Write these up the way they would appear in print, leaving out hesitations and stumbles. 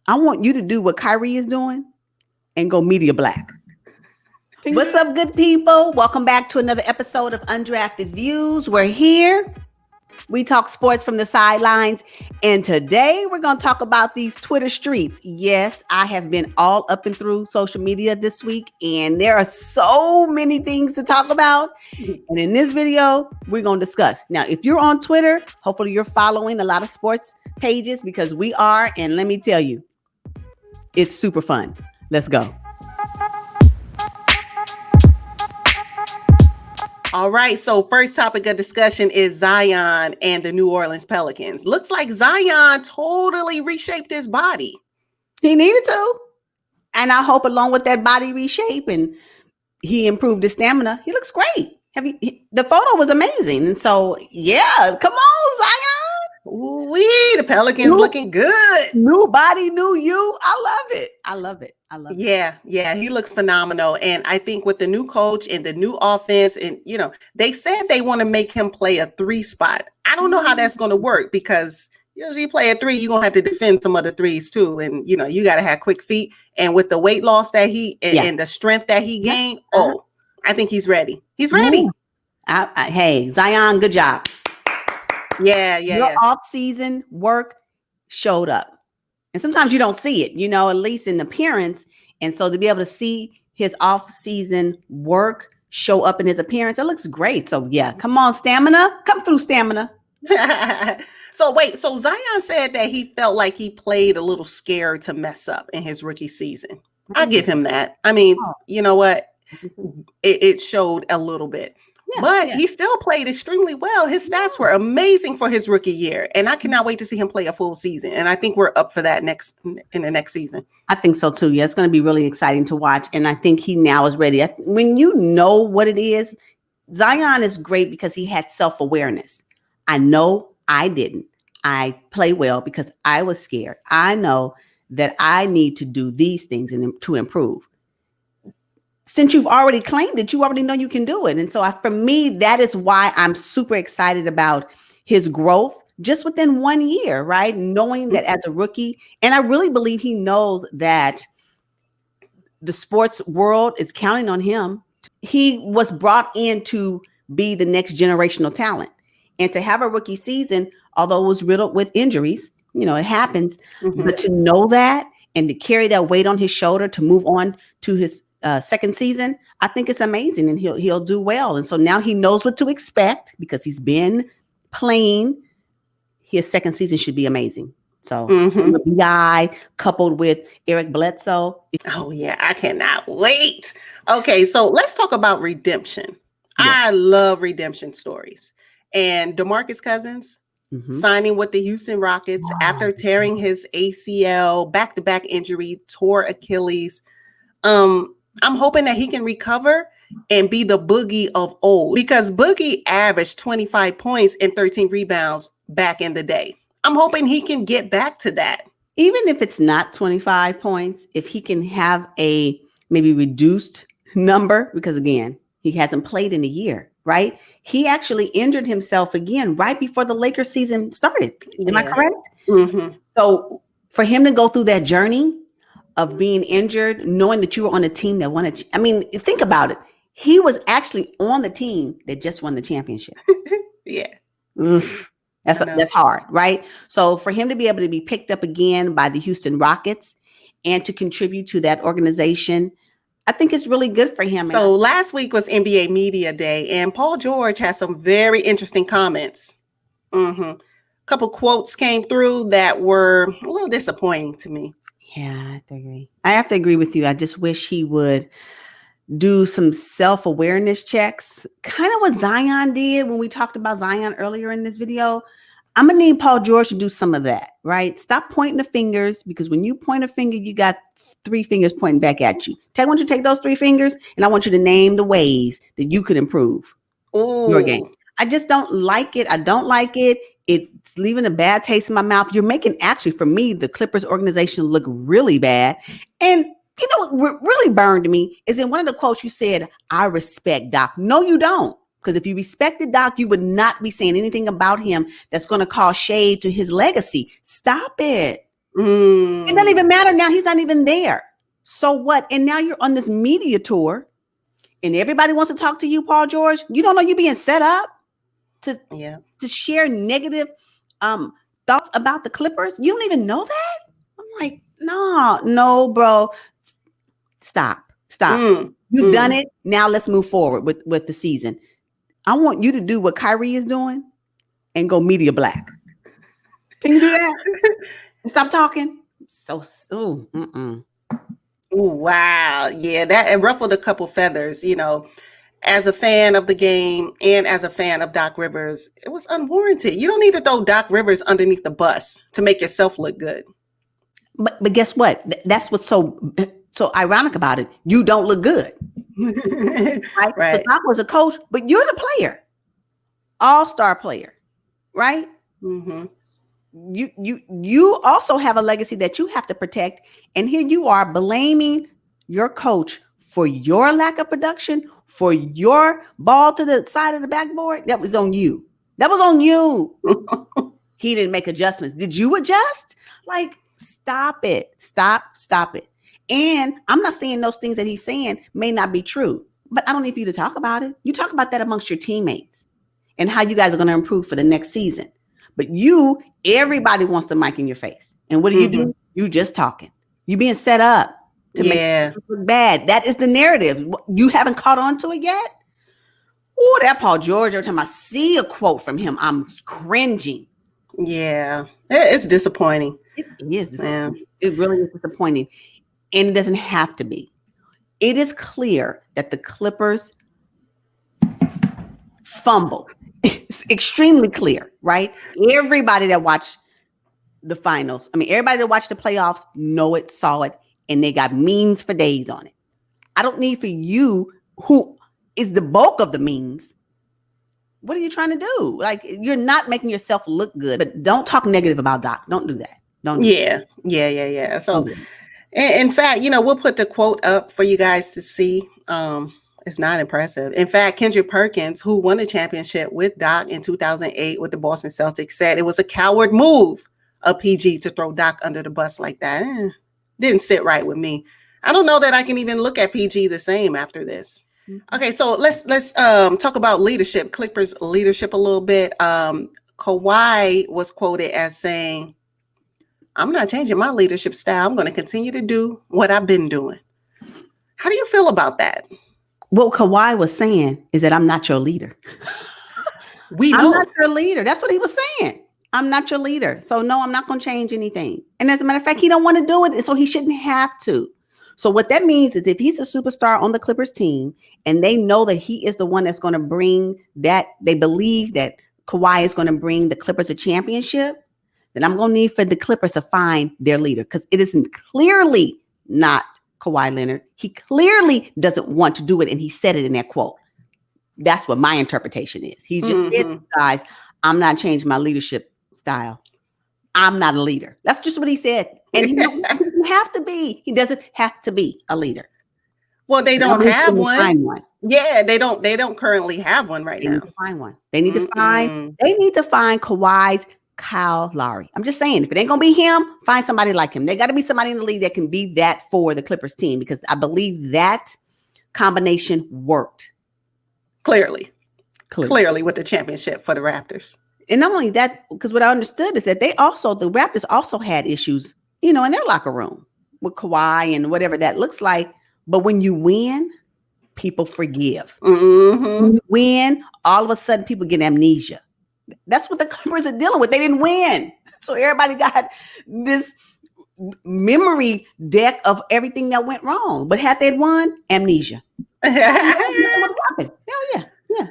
I want you to do what Kyrie is doing and go media black. What's up, good people? Welcome back to another episode of Undrafted Views. We're here. We talk sports from the sidelines. And today we're going to talk about these Twitter streets. Yes, I have been all up and through social media this week, and there are so many things to talk about. And in this video, we're going to discuss. Now, if you're on Twitter, hopefully you're following a lot of sports pages because we are. And let me tell you, it's super fun. Let's go. All right, so first topic of discussion is Zion and the New Orleans Pelicans. Looks like Zion totally reshaped his body. He needed to. And I hope along with that body reshape and he improved his stamina, he looks great. The photo was amazing. And so, yeah, come on, Zion. The Pelicans looking good. New body, new you. I love it. I love it. Yeah, he looks phenomenal. And I think with the new coach and the new offense, and they said they want to make him play a 3 spot. I don't know how that's going to work because usually you play a 3, you're going to have to defend some other 3s too. And you got to have quick feet. And with the weight loss that and the strength that he gained, I think he's ready. He's ready. Hey, Zion, good job. Yeah. Your off-season work showed up. And sometimes you don't see it, at least in appearance. And so to be able to see his off-season work show up in his appearance, it looks great. So yeah, come on, stamina. Come through, stamina. So Zion said that he felt like he played a little scared to mess up in his rookie season. I give him that. I mean, you know what? It showed a little bit. But he still played extremely well. His stats were amazing for his rookie year. And I cannot wait to see him play a full season. And I think we're up for that in the next season. I think so too. Yeah, it's going to be really exciting to watch. And I think he now is ready. When you know what it is, Zion is great because he had self-awareness. I know I didn't. I play well because I was scared. I know that I need to do these things to improve. Since you've already claimed it, you already know you can do it. And so for me, that is why I'm super excited about his growth just within 1 year, right? Knowing that as a rookie, and I really believe he knows that the sports world is counting on him. He was brought in to be the next generational talent. And to have a rookie season, although it was riddled with injuries, it happens, but to know that and to carry that weight on his shoulder to move on to his second season, I think it's amazing, and he'll do well. And so now he knows what to expect because he's been playing. His second season should be amazing. So BI coupled with Eric Bledsoe. Oh yeah, I cannot wait. Okay, so let's talk about redemption. Yes. I love redemption stories. And DeMarcus Cousins signing with the Houston Rockets after tearing his ACL, back-to-back injury, tore Achilles. I'm hoping that he can recover and be the Boogie of old because Boogie averaged 25 points and 13 rebounds back in the day. I'm hoping he can get back to that. Even if it's not 25 points, if he can have a maybe reduced number, because again, he hasn't played in a year, right? He actually injured himself again right before the Lakers season started. Am I correct? So for him to go through that journey of being injured, knowing that you were on a team that won think about it. He was actually on the team that just won the championship. Yeah. Oof. That's hard, right? So for him to be able to be picked up again by the Houston Rockets and to contribute to that organization, I think it's really good for him. So last week was NBA Media Day, and Paul George has some very interesting comments. A couple quotes came through that were a little disappointing to me. Yeah, I have to agree. I have to agree with you. I just wish he would do some self-awareness checks, kind of what Zion did when we talked about Zion earlier in this video. I'm going to need Paul George to do some of that, right? Stop pointing the fingers, because when you point a finger, you got 3 fingers pointing back at you. I want you to take those 3 fingers and I want you to name the ways that you could improve your game. I just don't like it. I don't like it. It's leaving a bad taste in my mouth. You're making, actually, for me, the Clippers organization look really bad. And you know what really burned me is in one of the quotes you said, "I respect Doc." No, you don't. Because if you respected Doc, you would not be saying anything about him that's going to cause shade to his legacy. Stop it. It doesn't even matter now. He's not even there. So what? And now you're on this media tour and everybody wants to talk to you, Paul George. You don't know you're being set up to share negative thoughts about the Clippers. You don't even know that? I'm like, no, bro. Stop. You've done it. Now let's move forward with the season. I want you to do what Kyrie is doing and go media black. Can you do that? And stop talking. Wow. Yeah, that ruffled a couple feathers, as a fan of the game and as a fan of Doc Rivers. It was unwarranted. You don't need to throw Doc Rivers underneath the bus to make yourself look good. But guess what? That's what's so ironic about it. You don't look good. Right. So Doc was a coach, but you're the player. All-star player. Right? Mm-hmm. You also have a legacy that you have to protect, and here you are blaming your coach for your lack of production, for your ball to the side of the backboard. That was on you. He didn't make adjustments. Did you adjust? Like, stop it. Stop it. And I'm not saying those things that he's saying may not be true, but I don't need you to talk about it. You talk about that amongst your teammates and how you guys are going to improve for the next season. But everybody wants the mic in your face. And what do you do? You just talking. You being set up to make it look bad. That is the narrative. You haven't caught on to it yet? Oh, that Paul George, every time I see a quote from him, I'm cringing. Yeah, it's disappointing. It is disappointing. Yeah. It really is disappointing. And it doesn't have to be. It is clear that the Clippers fumble. It's extremely clear, right? Everybody that watched the finals, everybody that watched the playoffs know it, saw it, and they got memes for days on it. I don't need for you, who is the bulk of the memes. What are you trying to do? Like, you're not making yourself look good, but don't talk negative about Doc. Don't do that. Yeah. So, in fact, we'll put the quote up for you guys to see. It's not impressive. In fact, Kendrick Perkins, who won the championship with Doc in 2008 with the Boston Celtics, said it was a coward move of PG to throw Doc under the bus like that. Didn't sit right with me. I don't know that I can even look at PG the same after this. Okay, so let's talk about leadership, Clippers leadership a little bit. Kawhi was quoted as saying, "I'm not changing my leadership style. I'm going to continue to do what I've been doing." How do you feel about that? What Kawhi was saying is that I'm not your leader. I'm not your leader. That's what he was saying. I'm not your leader. So no, I'm not going to change anything. And as a matter of fact, he don't want to do it. So he shouldn't have to. So what that means is if he's a superstar on the Clippers team and they know that he is the one that's going to bring that, they believe that Kawhi is going to bring the Clippers a championship, then I'm going to need for the Clippers to find their leader, because it isn't clearly not Kawhi Leonard. He clearly doesn't want to do it, and he said it in that quote. That's what my interpretation is. He just said, guys, I'm not changing my leadership style. I'm not a leader. That's just what he said. And he doesn't have to be. He doesn't have to be a leader. Well, they don't have one. Yeah, they don't currently have one right now. They need to find one. They need to find Kawhi's Kyle Lowry. I'm just saying, if it ain't gonna be him, find somebody like him. They got to be somebody in the league that can be that for the Clippers team, because I believe that combination worked. Clearly with the championship for the Raptors. And not only that, because what I understood is that the Raptors also had issues, in their locker room with Kawhi and whatever that looks like. But when you win, people forgive. When you win, all of a sudden people get amnesia. That's what the Clippers are dealing with. They didn't win. So everybody got this memory deck of everything that went wrong. But had they won, amnesia. Hell yeah. But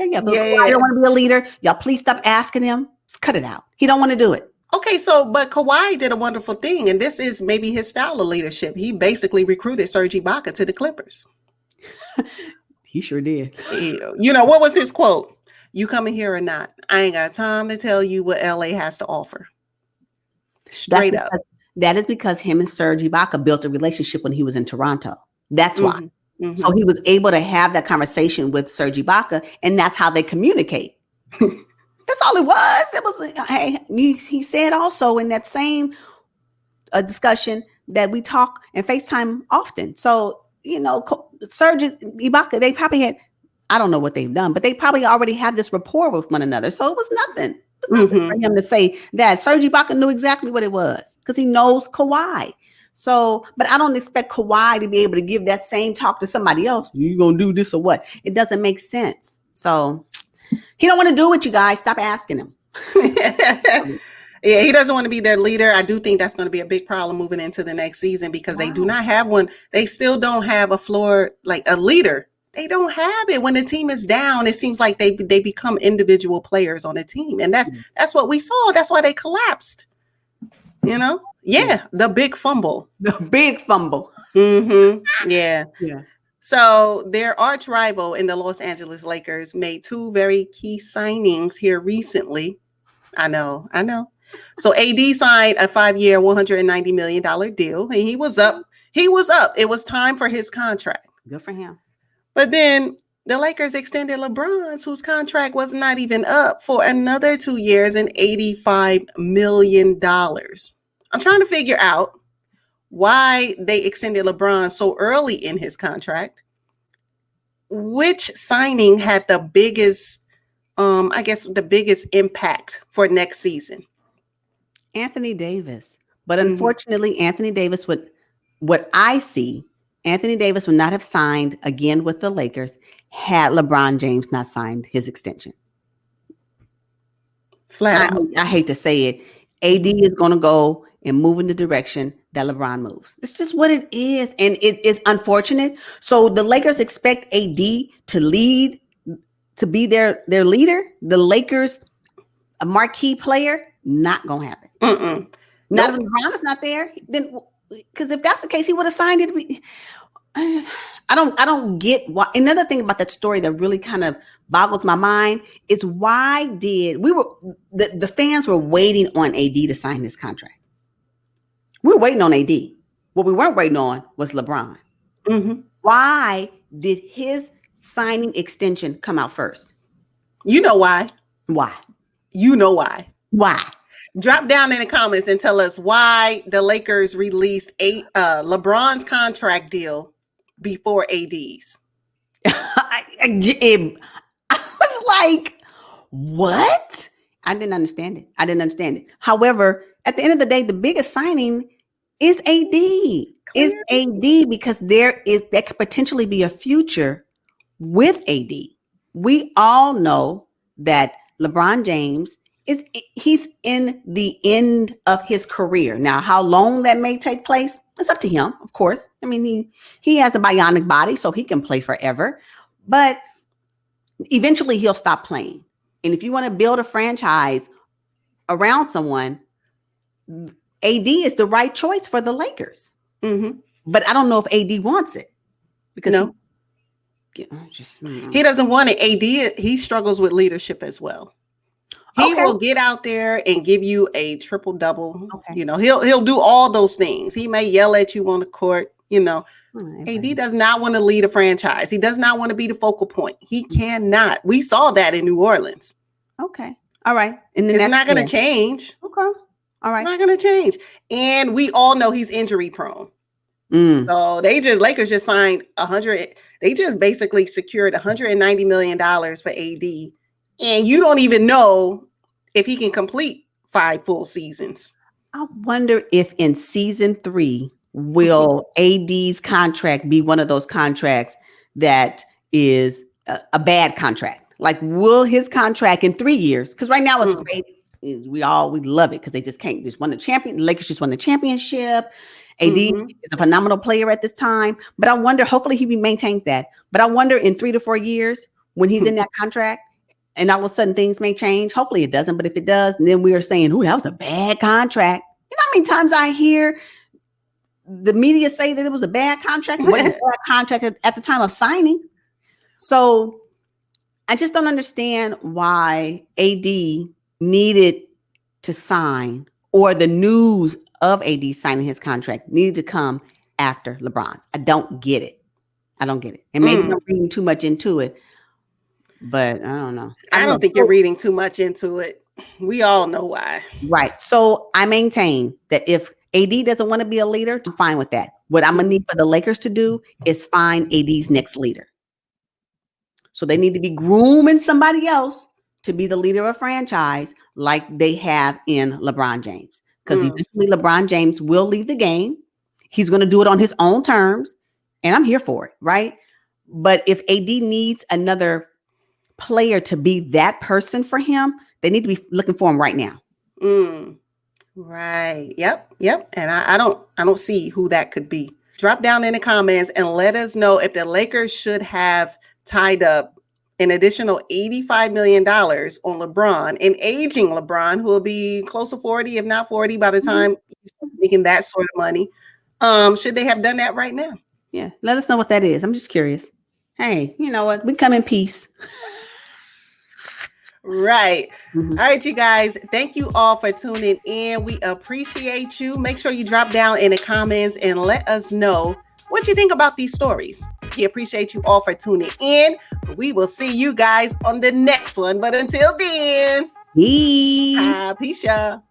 Kawhi don't want to be a leader. Y'all please stop asking him. Just cut it out. He don't want to do it. Okay, but Kawhi did a wonderful thing, and this is maybe his style of leadership. He basically recruited Serge Ibaka to the Clippers. He sure did. What was his quote? "You coming here or not? I ain't got time to tell you what LA has to offer." Straight up. That is because him and Serge Ibaka built a relationship when he was in Toronto. That's why. So he was able to have that conversation with Serge Ibaka, and that's how they communicate. That's all it was. It was, hey, he said also in that same a discussion that we talk and FaceTime often. So, Serge and Ibaka, they probably had, I don't know what they've done, but they probably already have this rapport with one another. So it was nothing. It was nothing for him to say that. Serge Ibaka knew exactly what it was because he knows Kawhi. So, but I don't expect Kawhi to be able to give that same talk to somebody else. You gonna do this or what? It doesn't make sense. So he don't want to do it, you guys. Stop asking him. Yeah, he doesn't want to be their leader. I do think that's going to be a big problem moving into the next season because they do not have one. They still don't have a floor, like a leader. They don't have it. When the team is down, it seems like they become individual players on a team. And that's what we saw. That's why they collapsed. Yeah, the big fumble. The big fumble. Yeah. So their arch rival in the Los Angeles Lakers made two very key signings here recently. I know. So AD signed a 5-year, $190 million deal. And he was up. It was time for his contract. Good for him. But then the Lakers extended LeBron's, whose contract was not even up, for another 2 years and $85 million. I'm trying to figure out why they extended LeBron so early in his contract. Which signing had the biggest, the biggest impact for next season? Anthony Davis. But unfortunately, Anthony Davis what I see, Anthony Davis would not have signed again with the Lakers had LeBron James not signed his extension. Flat out. I hate to say it. AD is going to go and move in the direction that LeBron moves. It's just what it is. And it is unfortunate. So the Lakers expect AD to lead, to be their leader. The Lakers, a marquee player, not going to happen. Not if LeBron is not there. Then, because if that's the case, he would have signed it. I don't get why. Another thing about that story that really kind of boggles my mind is why did the fans were waiting on AD to sign this contract. We were waiting on AD. What we weren't waiting on was LeBron. Why did his signing extension come out first? You know why? Why? You know why? Why? Drop down in the comments and tell us why the Lakers released LeBron's contract deal before AD's. I was like, what? I didn't understand it. However, at the end of the day, the biggest signing is AD. Is AD because there could potentially be a future with AD. We all know that LeBron James he's in the end of his career. Now, how long that may take place, it's up to him, of course. I mean, he has a bionic body, so he can play forever. But eventually he'll stop playing. And if you want to build a franchise around someone, AD is the right choice for the Lakers. But I don't know if AD wants it. Because he doesn't want it. AD, he struggles with leadership as well. He will get out there and give you a triple double. He'll do all those things. He may yell at you on the court. AD does not want to lead a franchise. He does not want to be the focal point. He cannot. We saw that in New Orleans. Okay. All right. And then it's not going to change. Okay. All right. It's not going to change. And we all know he's injury prone. So Lakers just signed they just basically secured $190 million for AD. And you don't even know if he can complete 5 full seasons. I wonder if in season 3, will AD's contract be one of those contracts that is a bad contract? Like, will his contract in 3 years? Because right now it's great. We love it because they just won the champion. The Lakers just won the championship. AD is a phenomenal player at this time. But I wonder, hopefully he maintains that. But I wonder in 3 to 4 years when he's in that contract, and all of a sudden things may change. Hopefully it doesn't. But if it does, then we are saying, that was a bad contract. You know how many times I hear the media say that it was a bad contract? It wasn't a bad contract at the time of signing. So I just don't understand why AD needed to sign, or the news of AD signing his contract needed to come after LeBron's. I don't get it. And maybe I'm reading too much into it. But I don't know. I don't think you're reading too much into it. We all know why. Right. So I maintain that if AD doesn't want to be a leader. I'm fine with that. What I'm going to need for the Lakers to do is find AD's next leader. So they need to be grooming somebody else to be the leader of a franchise like they have in LeBron James. Because eventually LeBron James will leave the game. He's going to do it on his own terms. And I'm here for it, right? But if AD needs another player to be that person for him, they need to be looking for him right now. Right. Yep. And I don't see who that could be. Drop down in the comments and let us know if the Lakers should have tied up an additional $85 million on LeBron, an aging LeBron who will be close to 40, if not 40, by the time he's making that sort of money. Should they have done that right now? Yeah. Let us know what that is. I'm just curious. Hey, you know what? We come in peace. Right. All right, you guys. Thank you all for tuning in. We appreciate you. Make sure you drop down in the comments and let us know what you think about these stories. We appreciate you all for tuning in. We will see you guys on the next one. But until then, peace. Peace, y'all.